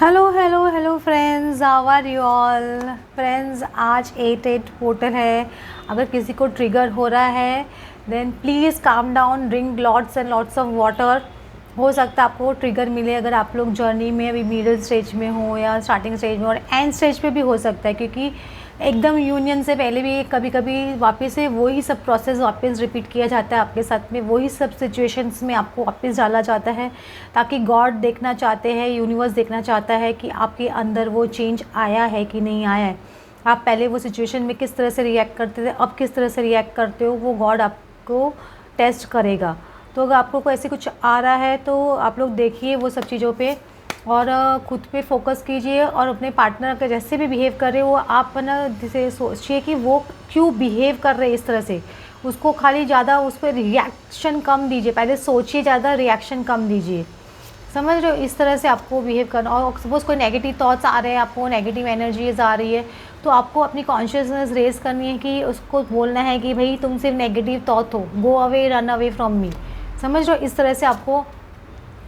Hello hello hello friends, how are you all. Friends, आज 8-8 portal है। अगर किसी को ट्रिगर हो रहा है then please calm down, drink lots and lots of water. हो सकता है आपको ट्रिगर मिले अगर आप लोग जर्नी में अभी मिडिल स्टेज में हो या स्टार्टिंग स्टेज में, और एंड स्टेज पे भी हो सकता है, क्योंकि एकदम यूनियन से पहले भी कभी कभी वापस से वही सब प्रोसेस वापस रिपीट किया जाता है आपके साथ में, वही सब सिचुएशंस में आपको वापस डाला जाता है, ताकि गॉड देखना चाहते हैं, यूनिवर्स देखना चाहता है कि आपके अंदर वो चेंज आया है कि नहीं आया है। आप पहले वो सिचुएशन में किस तरह से रिएक्ट करते थे, अब किस तरह से रिएक्ट करते हो, वो गॉड आपको टेस्ट करेगा। तो अगर आपको कोई ऐसे कुछ आ रहा है तो आप लोग देखिए वो सब चीज़ों पे, और खुद पे फोकस कीजिए, और अपने पार्टनर का जैसे भी बिहेव कर रहे हो आप ना जैसे सोचिए कि वो क्यों बिहेव कर रहे हैं इस तरह से। उसको खाली ज़्यादा उस पर रिएक्शन कम दीजिए, पहले सोचिए, ज़्यादा रिएक्शन कम दीजिए। समझ रहे हो, इस तरह से आपको बिहेव करना। और सपोज़ कोई नेगेटिव थॉट्स आ रहे हैं, आपको नेगेटिव एनर्जीज आ रही है, तो आपको अपनी कॉन्शियसनेस रेज करनी है कि उसको बोलना है कि भाई तुम सिर्फ नेगेटिव थॉट हो, go away, run away from me. समझ रहे हो, इस तरह से आपको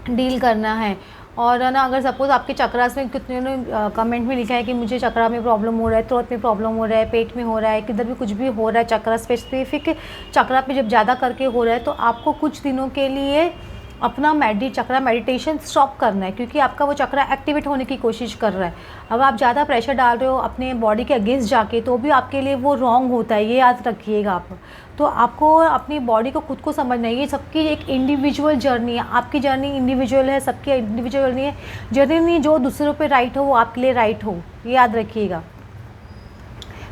डील करना है। और ना अगर सपोज़ आपके चक्रास में, कितने ने कमेंट में लिखा है कि मुझे चक्रा में प्रॉब्लम हो रहा है, थ्रोट में प्रॉब्लम हो रहा है, पेट में हो रहा है, किधर भी कुछ भी हो रहा है, चक्रा स्पेसिफिक चक्रा पे जब ज़्यादा करके हो रहा है तो आपको कुछ दिनों के लिए अपना चक्रा मेडिटेशन स्टॉप करना है, क्योंकि आपका वो चक्रा एक्टिवेट होने की कोशिश कर रहा है। अगर आप ज़्यादा प्रेशर डाल रहे हो अपने बॉडी के अगेंस्ट जाके तो भी आपके लिए वो रॉन्ग होता है, ये याद रखिएगा आप। तो आपको अपनी बॉडी को खुद को समझना है, ये सबकी एक इंडिविजुअल जर्नी है, आपकी जर्नी इंडिविजुअल है, सबकी इंडिविजुअल जर्नी है। जर्नी नहीं जो दूसरों पे राइट हो वो आपके लिए राइट हो, ये याद रखिएगा।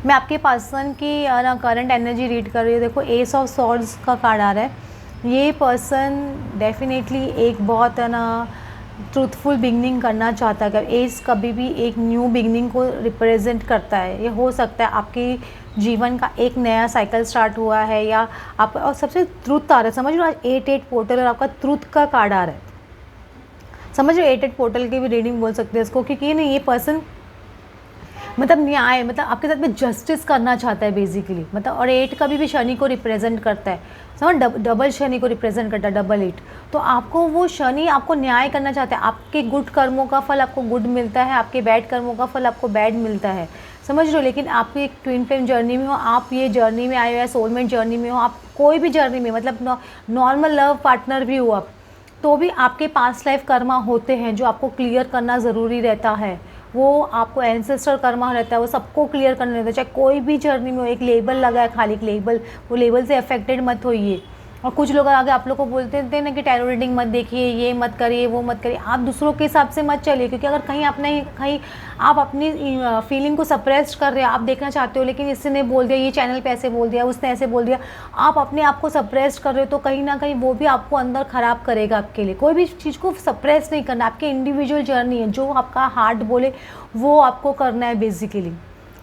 मैं आपके पर्सन की ना करंट एनर्जी रीड कर रही हूँ। देखो, एस ऑफ सॉर्ड्स का कार्ड आ रहा है। ये पर्सन डेफिनेटली एक बहुत है ना ट्रूथफुल बिगनिंग करना चाहता है। एस कभी भी एक न्यू बिगनिंग को रिप्रेजेंट करता है। ये हो सकता है आपके जीवन का एक नया साइकिल स्टार्ट हुआ है, या आप, और सबसे ट्रूथ आ रहा है। समझ लो, आज 8-8 पोर्टल और आपका ट्रूथ का कार्ड आ रहा है। समझ लो, 8-8 पोर्टल की भी रीडिंग बोल सकते हैं इसको, क्योंकि नहीं, ये पर्सन मतलब न्याय, मतलब आपके साथ में जस्टिस करना चाहता है बेसिकली। मतलब और 8 कभी भी शनि को रिप्रेजेंट करता है। समझ, डबल शनि को रिप्रेजेंट करता है, डबल 8। तो आपको वो शनि आपको न्याय करना चाहता है। आपके गुड कर्मों का फल आपको गुड मिलता है, आपके बैड कर्मों का फल आपको बैड मिलता है। समझ लो, लेकिन आप एक ट्विन फ्लेम जर्नी में हो, आप ये जर्नी में आए हो या सोलमेट जर्नी में हो, आप कोई भी जर्नी में, मतलब नॉर्मल लव पार्टनर भी हो आप, तो भी आपके पास्ट लाइफ कर्मा होते हैं जो आपको क्लियर करना ज़रूरी रहता है। वो आपको एंसेस्टर कर्मा रहता है, वो सबको क्लियर करना रहता है। चाहे कोई भी जर्नी में हो, एक लेबल लगा है, खाली एक लेबल, वो लेबल से अफेक्टेड मत होइए। और कुछ लोग आगे आप लोग को बोलते थे ना कि टैरो रीडिंग मत देखिए, ये मत करिए, वो मत करिए। आप दूसरों के हिसाब से मत चलिए, क्योंकि अगर कहीं आप अपनी फीलिंग को सप्रेस कर रहे हैं, आप देखना चाहते हो, लेकिन इसने ने बोल दिया, ये चैनल पे ऐसे बोल दिया, उसने ऐसे बोल दिया, आप अपने आप को सप्रेस कर रहे हो, तो कहीं ना कहीं वो भी आपको अंदर ख़राब करेगा आपके लिए। कोई भी चीज़ को सप्रेस नहीं करना, आपकी इंडिविजुअल जर्नी है, जो आपका हार्ट बोले वो आपको करना है बेसिकली।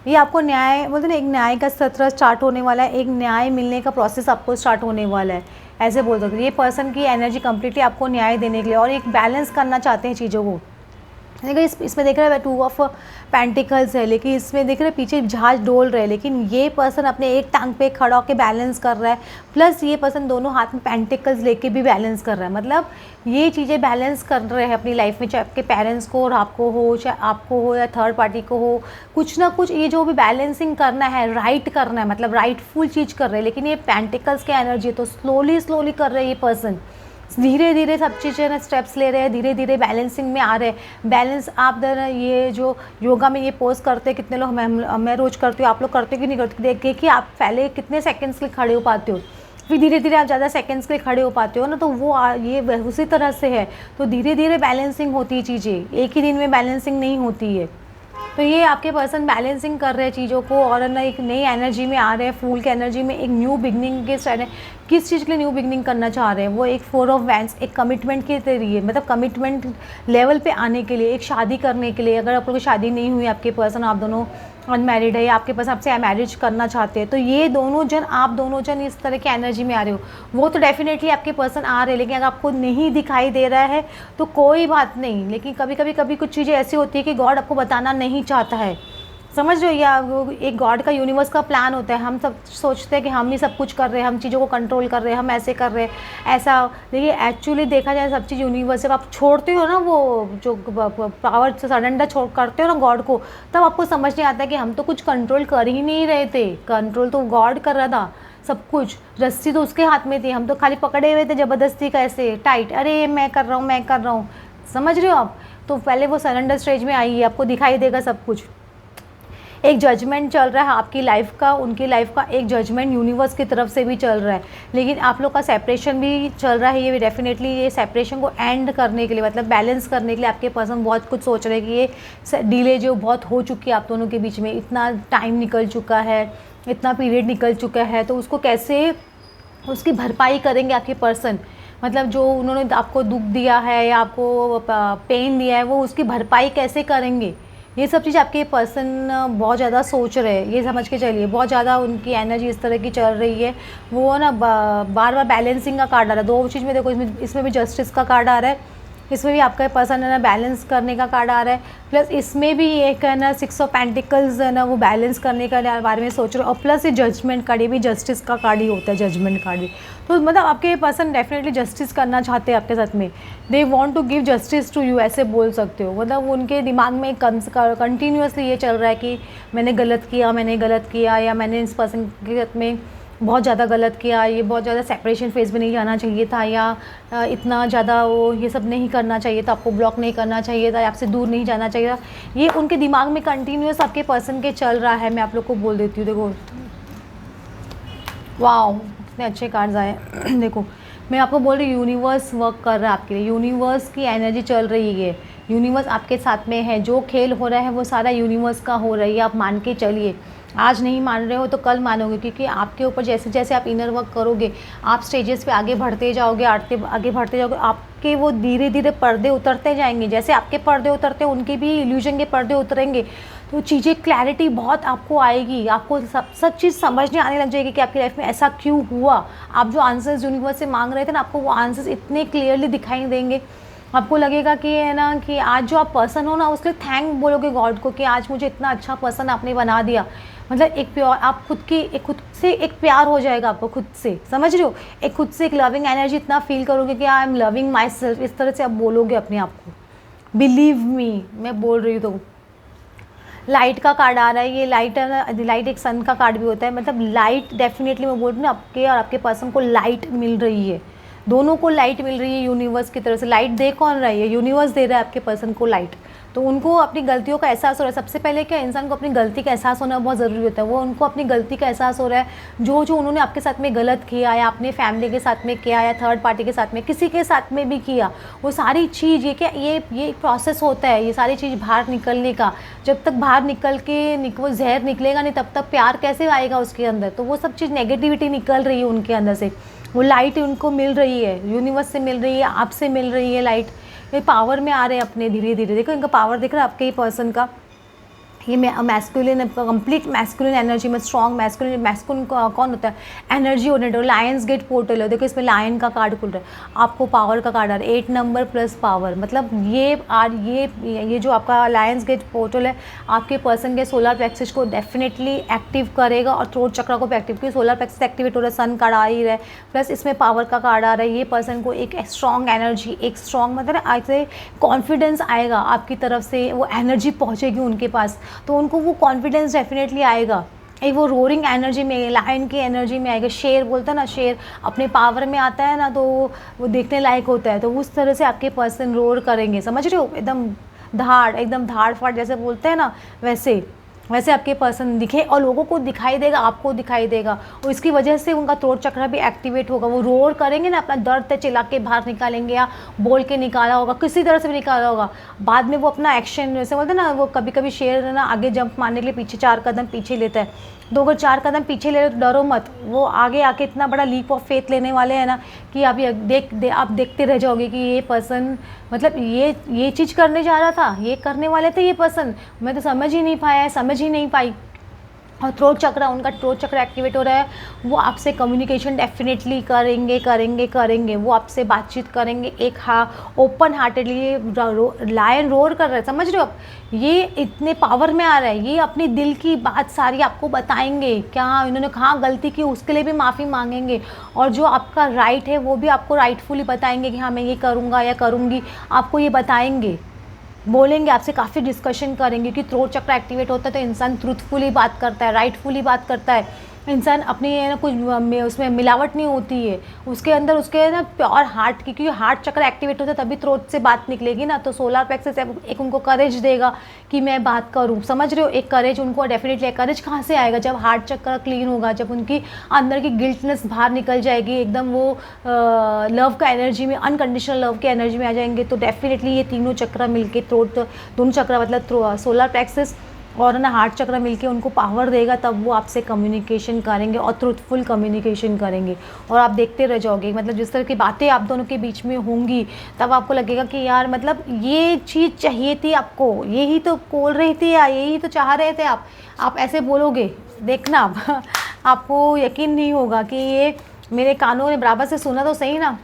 ये आपको न्याय बोलते ना, एक न्याय का सत्र स्टार्ट होने वाला है, एक न्याय मिलने का प्रोसेस आपको स्टार्ट होने वाला है, ऐसे बोल सकते। ये पर्सन की एनर्जी कंप्लीटली आपको न्याय देने के लिए, और एक बैलेंस करना चाहते हैं चीज़ों को। देखिए इसमें देख रहे हैं 2 ऑफ पेंटिकल्स है, लेकिन इसमें देख रहे हैं पीछे जहाज डोल रहे हैं, लेकिन ये पर्सन अपने एक टांग पे खड़ा होकर बैलेंस कर रहा है। प्लस ये पर्सन दोनों हाथ में पेंटिकल्स लेके भी बैलेंस कर रहा है। मतलब ये चीज़ें बैलेंस कर रहे हैं अपनी लाइफ में, चाहे आपके पेरेंट्स को और आपको हो, चाहे आपको हो या थर्ड पार्टी को हो, कुछ ना कुछ ये जो भी बैलेंसिंग करना है, राइट करना है, मतलब राइटफुल चीज़ कर रहे हैं। लेकिन ये पेंटिकल्स की एनर्जी तो स्लोली कर रहे हैं। ये पर्सन धीरे धीरे सब चीज़ें ना स्टेप्स ले रहे हैं, धीरे धीरे बैलेंसिंग में आ रहे हैं। बैलेंस आप दर ये जो योगा में ये पोज करते हैं, कितने लोग, मैं रोज़ करती हूँ, आप लोग करते हो कि नहीं करते, देखिए कि आप पहले कितने सेकंड्स के लिए खड़े हो पाते हो, फिर धीरे धीरे आप ज़्यादा सेकंड्स के लिए खड़े हो पाते हो ना, तो वो ये उसी तरह से है। तो धीरे धीरे बैलेंसिंग होती है चीज़ें, एक ही दिन में बैलेंसिंग नहीं होती है। तो ये आपके पर्सन बैलेंसिंग कर रहे हैं चीज़ों को, और ना एक नई एनर्जी में आ रहे हैं, फूल की एनर्जी में, एक न्यू बिगनिंग के स्टार्ट है। किस चीज़ के लिए न्यू बिगनिंग करना चाह रहे हैं वो, एक 4 ऑफ वैंड्स, एक कमिटमेंट के जरिए, मतलब कमिटमेंट लेवल पे आने के लिए, एक शादी करने के लिए। अगर आप लोगों की शादी नहीं हुई, आपके पर्सन, आप दोनों अनमैरिड है, या आपके पास आपसे मैरिज करना चाहते हैं, तो ये आप दोनों जन इस तरह की एनर्जी में आ रहे हो, वो तो डेफिनेटली आपके पर्सन आ रहे हैं। लेकिन अगर आपको नहीं दिखाई दे रहा है तो कोई बात नहीं, लेकिन कभी कभी कुछ चीज़ें ऐसी होती है कि गॉड आपको बताना नहीं चाहता है। समझ रहे हो, या वो एक गॉड का यूनिवर्स का प्लान होता है। हम सब सोचते हैं कि हम ही सब कुछ कर रहे हैं, हम चीज़ों को कंट्रोल कर रहे हैं, हम ऐसे कर रहे हैं ऐसा। देखिए एक्चुअली देखा जाए सब चीज़ यूनिवर्स, जब आप छोड़ते हो ना वो जो पावर से सरेंडर छोड़ करते हो ना गॉड को, तब आपको समझ नहीं आता कि हम तो कुछ कंट्रोल कर ही नहीं रहे थे, कंट्रोल तो गॉड कर रहा था सब कुछ। रस्सी तो उसके हाथ में थी, हम तो खाली पकड़े हुए थे ज़बरदस्ती का ऐसे टाइट, अरे मैं कर रहा हूँ मैं कर रहा हूँ। समझ रहे हो आप? तो पहले वो सरेंडर स्टेज में आइए, आपको दिखाई देगा सब कुछ। एक जजमेंट चल रहा है आपकी लाइफ का, उनकी लाइफ का एक जजमेंट यूनिवर्स की तरफ से भी चल रहा है। लेकिन आप लोग का सेपरेशन भी चल रहा है, ये डेफिनेटली ये सेपरेशन को एंड करने के लिए, मतलब बैलेंस करने के लिए आपके पर्सन बहुत कुछ सोच रहे हैं कि ये डिले जो बहुत हो चुकी है आप दोनों के बीच में, इतना टाइम निकल चुका है, इतना पीरियड निकल चुका है, तो उसको कैसे उसकी भरपाई करेंगे आपके पर्सन। मतलब जो उन्होंने आपको दुख दिया है या आपको पेन दिया है, वो उसकी भरपाई कैसे करेंगे, ये सब चीज़ आपके पर्सन बहुत ज़्यादा सोच रहे हैं। ये समझ के चलिए, बहुत ज़्यादा उनकी एनर्जी इस तरह की चल रही है। वो ना बार बार बैलेंसिंग का कार्ड आ रहा है, दो चीज़ में देखो, इसमें भी जस्टिस का कार्ड आ रहा है, इसमें भी आपका पर्सन है ना बैलेंस करने का कार्ड आ रहा है, प्लस इसमें भी एक है ना 6 ऑफ पेंटिकल्स है ना, वो बैलेंस करने का बारे में सोच रहे हो। और प्लस ये जजमेंट कार्ड, ये भी जस्टिस का कार्ड ही होता है, जजमेंट कार्ड भी। तो मतलब आपके पर्सन डेफिनेटली जस्टिस करना चाहते हैं आपके साथ में, they want to give justice to you, ऐसे बोल सकते हो। मतलब उनके दिमाग में कंटिन्यूसली ये चल रहा है कि मैंने गलत किया, या मैंने इस पर्सन के साथ में बहुत ज़्यादा गलत किया, ये बहुत ज़्यादा सेपरेशन फेज में नहीं जाना चाहिए था, या इतना ज़्यादा वो ये सब नहीं करना चाहिए था, आपको ब्लॉक नहीं करना चाहिए था, आपसे दूर नहीं जाना चाहिए था। ये उनके दिमाग में कंटिन्यूस आपके पर्सन के चल रहा है। मैं आप लोग को बोल देती हूँ, देखो वाओ कितने अच्छे कार्ड्स आए देखो मैं आपको बोल रही हूँ, यूनिवर्स वर्क कर रहा है आपके लिए, यूनिवर्स की एनर्जी चल रही है, यूनिवर्स आपके साथ में है। जो खेल हो रहा है वो सारा यूनिवर्स का हो रहा है, ये आप मान के चलिए। आज नहीं मान रहे हो तो कल मानोगे, क्योंकि आपके ऊपर जैसे जैसे आप इनर वर्क करोगे, आप स्टेजेस पे आगे बढ़ते जाओगे, आगे बढ़ते जाओगे, आपके वो धीरे धीरे पर्दे उतरते जाएंगे। जैसे आपके पर्दे उतरते हैं, उनके भी इल्यूजन के पर्दे उतरेंगे, तो चीज़ें क्लैरिटी बहुत आपको आएगी, आपको सब चीज़ समझने आने लग जाएगी कि आपकी लाइफ में ऐसा क्यों हुआ। आप जो आंसर्स यूनिवर्स से मांग रहे थे ना, आपको वो आंसर्स इतने क्लियरली दिखाई देंगे। आपको लगेगा कि है ना कि आज जो आप पर्सन हो ना, उसके लिए थैंक बोलोगे गॉड को कि आज मुझे इतना अच्छा पर्सन आपने बना दिया। मतलब एक प्योर, आप खुद से एक प्यार हो जाएगा आपको खुद से, समझ रहे हो? एक खुद से एक लविंग एनर्जी इतना फील करोगे कि I am loving my self, इस तरह से आप बोलोगे अपने आप को। बिलीव मी, मैं बोल रही हूँ। तो लाइट का कार्ड आ रहा है, ये लाइट है ना, लाइट एक सन का कार्ड भी होता है। मतलब लाइट डेफिनेटली मैं बोल रही हूँ ना, आपके और आपके पर्सन को लाइट मिल रही है, दोनों को लाइट मिल रही है यूनिवर्स की तरफ से। लाइट दे कौन रहा है? यूनिवर्स दे रहा है आपके पर्सन को लाइट। तो उनको अपनी गलतियों का एहसास हो रहा है। सबसे पहले क्या, इंसान को अपनी गलती का एहसास होना बहुत ज़रूरी होता है। वो उनको अपनी गलती का एहसास हो रहा है, जो जो उन्होंने आपके साथ में गलत किया, या अपने फैमिली के साथ में किया, या थर्ड पार्टी के साथ में, किसी के साथ में भी किया, वो सारी चीज़ ये क्या, ये प्रोसेस होता है, ये सारी चीज़ बाहर निकलने का। जब तक बाहर निकल के वो जहर निकलेगा नहीं, तब तक प्यार कैसे आएगा उसके अंदर? तो वो सब चीज़ नेगेटिविटी निकल रही है उनके अंदर से, वो लाइट उनको मिल रही है, यूनिवर्स से मिल रही है, आपसे मिल रही है लाइट। ये पावर में आ रहे हैं अपने धीरे धीरे। देखो इनका पावर दिख रहा है आपके ही पर्सन का, ये मैस्कुलिन, कंप्लीट मैस्कुलिन एनर्जी में, स्ट्रॉन्ग मैस्कुलिन कौन होता है? Energy oriented. Lions gate portal है, देखो इसमें लायन का कार्ड खुल रहा है, आपको पावर का कार्ड आ रहा है, 8 नंबर प्लस पावर। मतलब ये जो आपका लायंस गेट पोर्टल है, आपके पर्सन के सोलर प्लेक्सस को डेफिनेटली एक्टिव करेगा, और थ्रोट चक्र को भी एक्टिव, क्योंकि सोलर प्लेक्सस एक्टिवेट हो रहा है, सन कार्ड आ ही रहा है, प्लस इसमें पावर का कार्ड आ रहा है। ये पर्सन को एक स्ट्रॉन्ग एनर्जी, एक स्ट्रॉन्ग मतलब ऐसे कॉन्फिडेंस आएगा आपकी तरफ से, वो एनर्जी पहुँचेगी उनके पास, तो उनको वो कॉन्फिडेंस डेफिनेटली आएगा। एक वो रोरिंग एनर्जी में, लायन की एनर्जी में आएगा। शेर बोलता है ना, शेर अपने पावर में आता है ना, तो वो देखने लायक होता है। तो उस तरह से आपके पर्सन रोर करेंगे, समझ रहे हो? एकदम धाड़ फाड़ जैसे बोलते हैं ना, वैसे आपके पर्सन दिखे, और लोगों को दिखाई देगा, आपको दिखाई देगा, और इसकी वजह से उनका थ्रोट चक्र भी एक्टिवेट होगा। वो रोर करेंगे ना, अपना दर्द चिल्ला के बाहर निकालेंगे, या बोल के निकाला होगा, किसी तरह से भी निकाला होगा। बाद में वो अपना एक्शन, जैसे बोलते हैं ना, वो कभी कभी शेर है ना, आगे जंप मारने के लिए पीछे 4 कदम पीछे लेता है। तो अगर 4 कदम पीछे ले रहे तो डरो मत, वो आगे आके इतना बड़ा लीप ऑफ फेथ लेने वाले हैं ना, कि आप आप देखते रह जाओगे कि ये पर्सन, मतलब ये चीज़ करने जा रहा था, ये करने वाले थे ये पर्सन, मैं तो समझ ही नहीं पाया, समझ ही नहीं पाई। और थ्रोट चक्र, उनका थ्रोट चक्र एक्टिवेट हो रहा है, वो आपसे कम्युनिकेशन डेफिनेटली करेंगे, वो आपसे बातचीत करेंगे, एक ओपन हार्टेडली लायन रोर कर रहा है, समझ रहे हो आप, ये इतने पावर में आ रहा है, ये अपनी दिल की बात सारी आपको बताएंगे, क्या इन्होंने कहाँ गलती की उसके लिए भी माफ़ी मांगेंगे, और जो आपका राइट है वो भी आपको राइटफुली बताएंगे कि हाँ मैं ये करूँगा या करूँगी, आपको ये बताएंगे, बोलेंगे आपसे, काफ़ी डिस्कशन करेंगे कि थ्रोट चक्र एक्टिवेट होता है तो इंसान ट्रूथफुली बात करता है, राइटफुली बात करता है, इंसान अपनी ना कुछ उसमें मिलावट नहीं होती है उसके अंदर, उसके ना प्योर हार्ट की, क्योंकि हार्ट चक्र एक्टिवेट होता है तभी थ्रोट से बात निकलेगी ना, तो सोलर प्लेक्सस एक उनको करेज देगा कि मैं बात करूं, समझ रहे हो, एक करेज उनको डेफिनेटली, करेज कहाँ से आएगा, जब हार्ट चक्र क्लीन होगा, जब उनकी अंदर की गिल्टनेस बाहर निकल जाएगी, एकदम वो लव का एनर्जी में, अनकंडीशनल लव के एनर्जी में आ जाएंगे, तो डेफिनेटली ये तीनों चक्र मिलके, थ्रोट दोनों चक्र मतलब सोलर प्लेक्सस और ना हार्ट चक्र मिलके उनको पावर देगा, तब वो आपसे कम्युनिकेशन करेंगे और ट्रूथफुल कम्युनिकेशन करेंगे, और आप देखते रह जाओगे, मतलब जिस तरह की बातें आप दोनों के बीच में होंगी तब आपको लगेगा कि यार मतलब ये चीज़ चाहिए थी आपको, यही तो बोल रही थी या यही तो चाह रहे थे आप ऐसे बोलोगे, देखना आप आपको यकीन नहीं होगा कि ये मेरे कानों ने बराबर से सुना तो सही ना।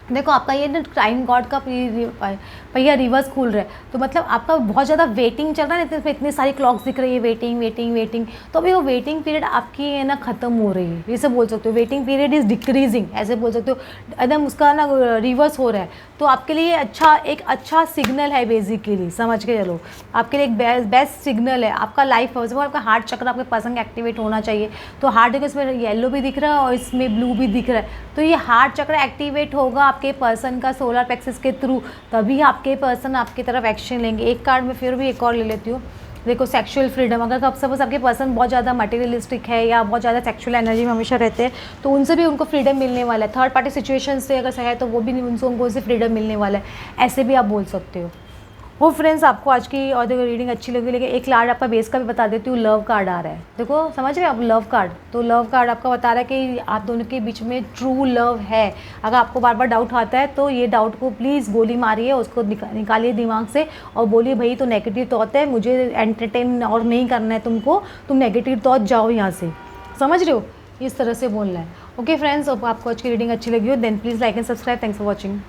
देखो आपका ये ना टाइम गॉड का पहिया रिवर्स खुल रहा है, तो मतलब आपका बहुत ज़्यादा वेटिंग चल रहा है ना, इसमें इतनी सारी क्लॉक्स दिख रही है, वेटिंग, तो अभी वो वेटिंग पीरियड आपकी है ना ख़त्म हो रही है, जैसे बोल सकते हो वेटिंग पीरियड इज़ डिक्रीजिंग, ऐसे बोल सकते हो, एकदम उसका ना रिवर्स हो रहा है, तो आपके लिए एक अच्छा सिग्नल है बेसिकली, समझ के चलो, आपके लिए एक बेस्ट सिग्नल है, आपका लाइफ आपका हार्ट चक्र आपके पर्सन का एक्टिवेट होना चाहिए, तो हार्ट देखो इसमें येलो भी दिख रहा है और इसमें ब्लू भी दिख रहा है, तो ये हार्ट चक्र एक्टिवेट होगा आपके पर्सन का सोलर प्लेक्सस के थ्रू, तभी आपके पर्सन आपकी तरफ एक्शन लेंगे। एक कार्ड में फिर भी एक और ले लेती हूँ, देखो सेक्सुअल फ्रीडम, अगर कब सपोज आपके पर्सन बहुत ज़्यादा मटेरियलिस्टिक है या बहुत ज़्यादा सेक्सुअल एनर्जी में हमेशा रहते हैं, तो उनसे भी उनको फ्रीडम मिलने वाला है, थर्ड पार्टी सिचुएशन से अगर है तो वो भी उनको उनसे फ्रीडम मिलने वाला है, ऐसे भी आप बोल सकते हो। वो फ्रेंड्स आपको आज की और देखो रीडिंग अच्छी लगी, लेकिन एक कार्ड आपका बेस का भी बता देती हूँ, लव कार्ड आ रहा है, देखो समझ रहे हो आप, लव कार्ड, तो लव कार्ड आपका बता रहा है कि आप दोनों के बीच में ट्रू लव है, अगर आपको बार बार डाउट आता है तो ये डाउट को प्लीज़ गोली मारिए, उसको निकालिए दिमाग से और बोलिए भाई तो नेगेटिव थॉट है, मुझे एंटरटेन और नहीं करना है तुमको, तुम नेगेटिव थॉट जाओ यहाँ से, समझ रहे हो, इस तरह से बोलना है। ओके फ्रेंड्स, आपको आज की रीडिंग अच्छी लगी हो then please like and subscribe, thanks for watching.